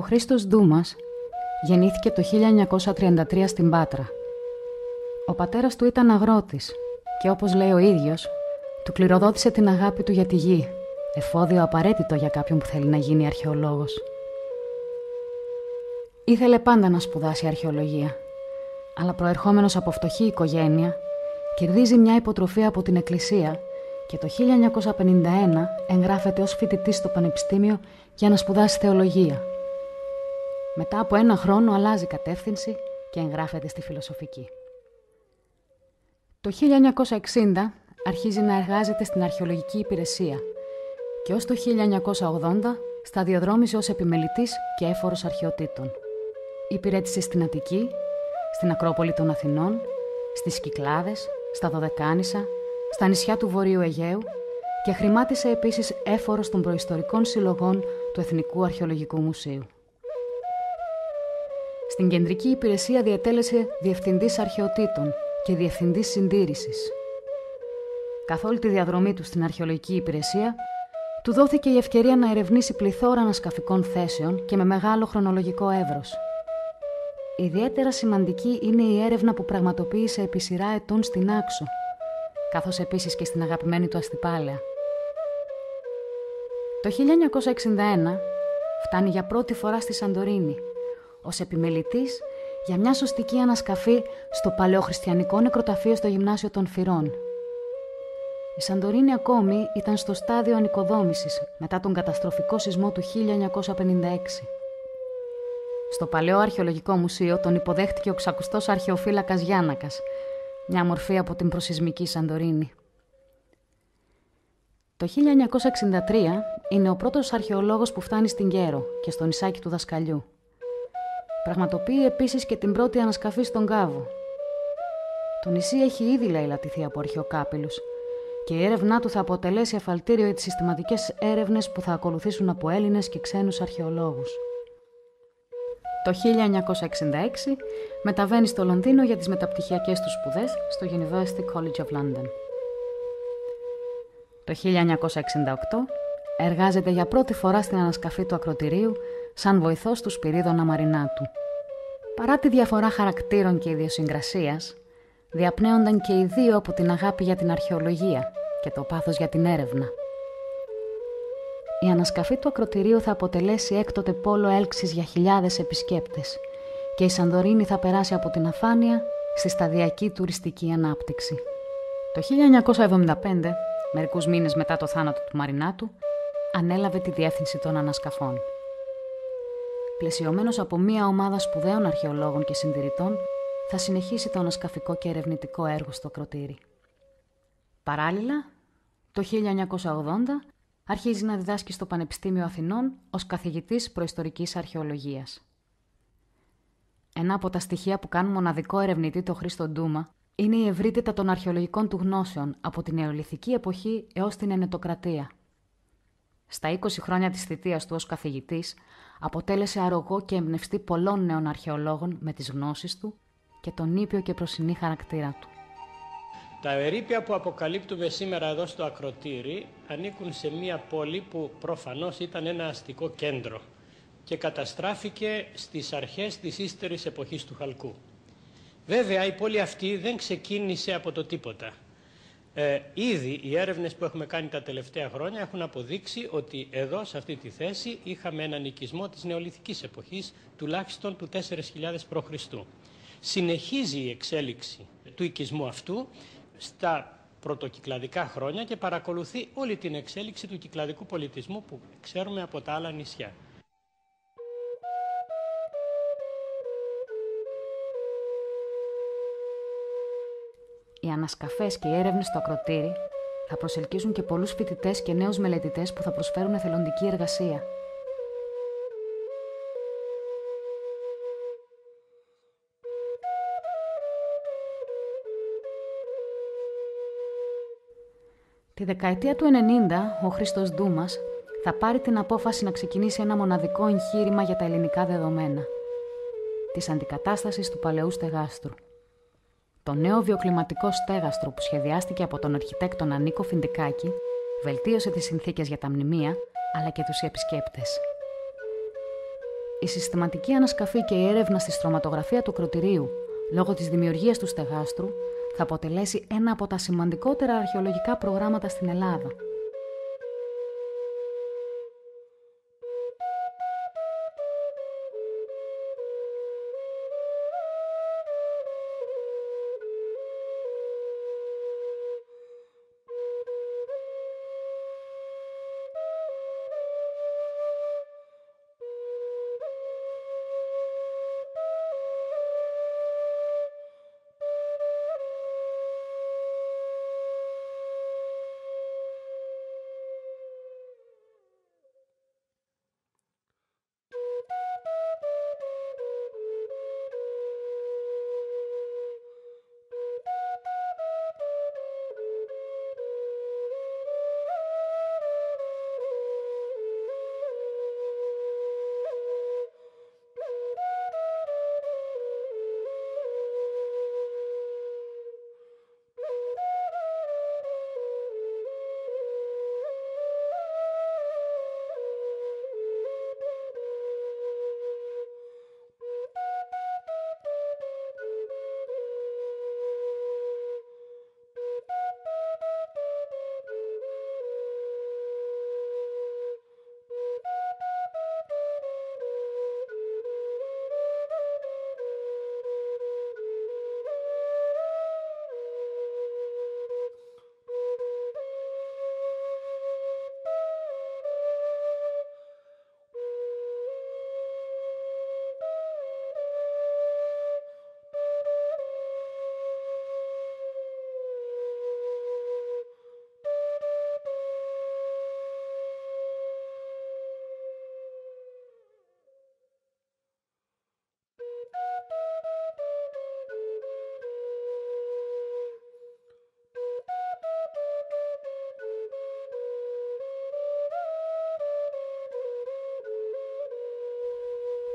Χρήστος Ντούμας γεννήθηκε το 1933 στην Πάτρα. Ο πατέρας του ήταν αγρότης και, όπως λέει ο ίδιος, του κληροδότησε την αγάπη του για τη γη, εφόδιο απαραίτητο για κάποιον που θέλει να γίνει αρχαιολόγος. Ήθελε πάντα να σπουδάσει αρχαιολογία, αλλά προερχόμενος από φτωχή οικογένεια, κερδίζει μια υποτροφία από την Εκκλησία και το 1951 εγγράφεται ως φοιτητής στο Πανεπιστήμιο για να σπουδάσει θεολογία. Μετά από ένα χρόνο αλλάζει κατεύθυνση και εγγράφεται στη φιλοσοφική. Το 1960 αρχίζει να εργάζεται στην αρχαιολογική υπηρεσία και ως το 1980 σταδιοδρόμησε ως επιμελητής και έφορος αρχαιοτήτων. Υπηρέτησε στην Αττική, στην Ακρόπολη των Αθηνών, στις Κυκλάδες, στα Δωδεκάνησα, στα νησιά του Βορείου Αιγαίου και χρημάτισε επίσης έφορος των προϊστορικών συλλογών του Εθνικού Αρχαιολογικού Μουσείου. Στην κεντρική υπηρεσία διετέλεσε διευθυντής αρχαιοτήτων και διευθυντής συντήρησης. Καθ' όλη τη διαδρομή του στην αρχαιολογική υπηρεσία, του δόθηκε η ευκαιρία να ερευνήσει πληθώρα ανασκαφικών θέσεων και με μεγάλο χρονολογικό εύρος. Ιδιαίτερα σημαντική είναι η έρευνα που πραγματοποίησε επί σειρά ετών στην Άξο, καθώς επίσης και στην αγαπημένη του Αστυπάλαια. Το 1961 φτάνει για πρώτη φορά στη Σαντορίνη, ως επιμελητής για μια σωστική ανασκαφή στο παλαιοχριστιανικό νεκροταφείο στο Γυμνάσιο των Φυρών. Η Σαντορίνη ακόμη ήταν στο στάδιο ανοικοδόμησης μετά τον καταστροφικό σεισμό του 1956. Στο Παλαιό Αρχαιολογικό Μουσείο τον υποδέχτηκε ο ξακουστός αρχαιοφύλακας Γιάννακας, μια μορφή από την προσεισμική Σαντορίνη. Το 1963 είναι ο πρώτος αρχαιολόγος που φτάνει στην Κέρο και στο νησάκι του Δασκαλιού. Πραγματοποιεί επίσης και την πρώτη ανασκαφή στον Κάβο. Το νησί έχει ήδη λαιλατηθεί από αρχαιοκάπηλους και η έρευνά του θα αποτελέσει εφαλτήριο για τις συστηματικές έρευνες που θα ακολουθήσουν από Έλληνες και ξένους αρχαιολόγους. Το 1966 μεταβαίνει στο Λονδίνο για τις μεταπτυχιακές του σπουδές στο University College of London. Το 1968 εργάζεται για πρώτη φορά στην ανασκαφή του ακρωτηρίου σαν βοηθός του Σπυρίδωνα Μαρινάτου. Παρά τη διαφορά χαρακτήρων και ιδιοσυγκρασίας, διαπνέονταν και οι δύο από την αγάπη για την αρχαιολογία και το πάθος για την έρευνα. Η ανασκαφή του ακρωτηρίου θα αποτελέσει έκτοτε πόλο έλξης για χιλιάδες επισκέπτες και η Σαντορίνη θα περάσει από την αφάνεια στη σταδιακή τουριστική ανάπτυξη. Το 1975, μερικούς μήνες μετά το θάνατο του Μαρινάτου, ανέλαβε τη διεύθυνση των ανασκαφών. Πλαισιωμένος από μια ομάδα σπουδαίων αρχαιολόγων και συντηρητών, θα συνεχίσει το ανασκαφικό και ερευνητικό έργο στο ακρωτήρι. Παράλληλα, το 1980 αρχίζει να διδάσκει στο Πανεπιστήμιο Αθηνών ως καθηγητής προϊστορικής αρχαιολογίας. Ένα από τα στοιχεία που κάνουν μοναδικό ερευνητή το Χρήστο Ντούμα είναι η ευρύτητα των αρχαιολογικών του γνώσεων από την νεολιθική εποχή έως την Ενετοκρατία. Στα 20 χρόνια της θητείας του ως καθηγητής, αποτέλεσε αρρωγό και εμπνευστή πολλών νέων αρχαιολόγων με τις γνώσεις του και τον ήπιο και προσινή χαρακτήρα του. Τα ερείπια που αποκαλύπτουμε σήμερα εδώ στο ακρωτήρι ανήκουν σε μια πόλη που προφανώς ήταν ένα αστικό κέντρο και καταστράφηκε στις αρχές της ύστερης εποχής του Χαλκού. Βέβαια, η πόλη αυτή δεν ξεκίνησε από το τίποτα. Ήδη οι έρευνες που έχουμε κάνει τα τελευταία χρόνια έχουν αποδείξει ότι εδώ, σε αυτή τη θέση, είχαμε έναν οικισμό της νεολιθικής εποχής, τουλάχιστον του 4000 π.Χ. Συνεχίζει η εξέλιξη του οικισμού αυτού στα πρωτοκυκλαδικά χρόνια και παρακολουθεί όλη την εξέλιξη του κυκλαδικού πολιτισμού που ξέρουμε από τα άλλα νησιά. Οι ανασκαφές και οι έρευνες στο ακρωτήρι θα προσελκύσουν και πολλούς φοιτητές και νέους μελετητές που θα προσφέρουν εθελοντική εργασία. Τη δεκαετία του 90, ο Χρήστος Ντούμας θα πάρει την απόφαση να ξεκινήσει ένα μοναδικό εγχείρημα για τα ελληνικά δεδομένα, της αντικατάστασης του παλαιού στεγάστρου. Το νέο βιοκλιματικό στέγαστρο που σχεδιάστηκε από τον αρχιτέκτονα Νίκο Φιντικάκη βελτίωσε τις συνθήκες για τα μνημεία αλλά και τους επισκέπτες. η συστηματική ανασκαφή και η έρευνα στη στρωματογραφία του ακροτηρίου, λόγω της δημιουργίας του στεγάστρου, θα αποτελέσει ένα από τα σημαντικότερα αρχαιολογικά προγράμματα στην Ελλάδα.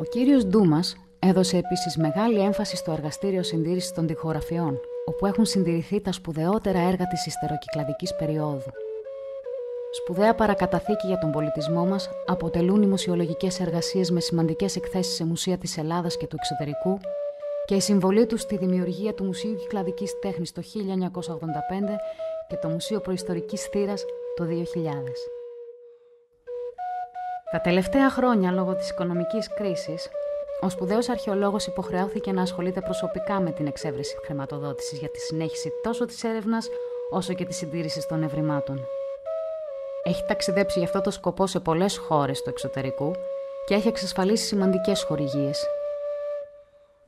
Ο κύριος Ντούμας έδωσε επίσης μεγάλη έμφαση στο εργαστήριο συντήρησης των τοιχογραφιών, όπου έχουν συντηρηθεί τα σπουδαιότερα έργα της ιστεροκυκλαδικής περίοδου. Σπουδαία παρακαταθήκη για τον πολιτισμό μας αποτελούν οι μουσιολογικές εργασίες με σημαντικές εκθέσεις σε μουσεία της Ελλάδας και του εξωτερικού και η συμβολή τους στη δημιουργία του Μουσείου Κυκλαδικής Τέχνης το 1985 και το Μουσείο Προϊστορικής Θήρας το 2000. Τα τελευταία χρόνια, λόγω της οικονομικής κρίσης, ο σπουδαίος αρχαιολόγος υποχρεώθηκε να ασχολείται προσωπικά με την εξέβρεση χρηματοδότησης για τη συνέχιση τόσο της έρευνας όσο και της συντήρησης των ευρημάτων. Έχει ταξιδέψει για αυτό το σκοπό σε πολλές χώρες του εξωτερικού και έχει εξασφαλίσει σημαντικές χορηγίες.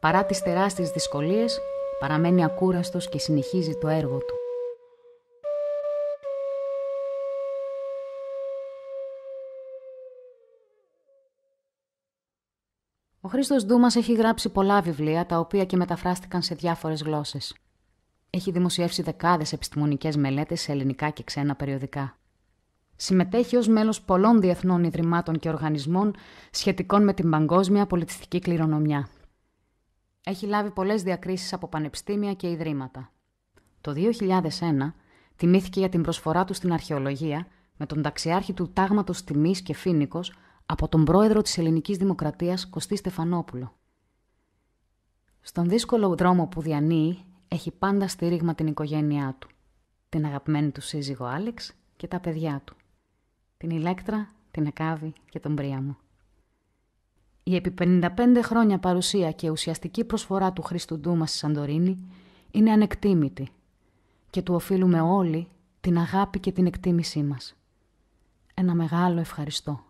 Παρά τις τεράστιες δυσκολίες, παραμένει ακούραστος και συνεχίζει το έργο του. Ο Χρήστος Ντούμας έχει γράψει πολλά βιβλία, τα οποία και μεταφράστηκαν σε διάφορες γλώσσες. Έχει δημοσιεύσει δεκάδες επιστημονικές μελέτες σε ελληνικά και ξένα περιοδικά. Συμμετέχει ως μέλος πολλών διεθνών ιδρυμάτων και οργανισμών σχετικών με την παγκόσμια πολιτιστική κληρονομιά. Έχει λάβει πολλές διακρίσεις από πανεπιστήμια και ιδρύματα. Το 2001 τιμήθηκε για την προσφορά του στην αρχαιολογία με τον ταξιάρχη του Τάγματος Τιμής και Φοίνικος από τον πρόεδρο της Ελληνικής Δημοκρατίας Κωστή Στεφανόπουλο. Στον δύσκολο δρόμο που διανύει έχει πάντα στήριγμα την οικογένειά του, την αγαπημένη του σύζυγο Άλεξ και τα παιδιά του, την Ηλέκτρα, την Εκάβη και τον Πρίαμο. Η επί 55 χρόνια παρουσία και ουσιαστική προσφορά του Χρήστου Ντούμα στη Σαντορίνη είναι ανεκτήμητη και του οφείλουμε όλοι την αγάπη και την εκτίμησή μας. Ένα μεγάλο ευχαριστώ.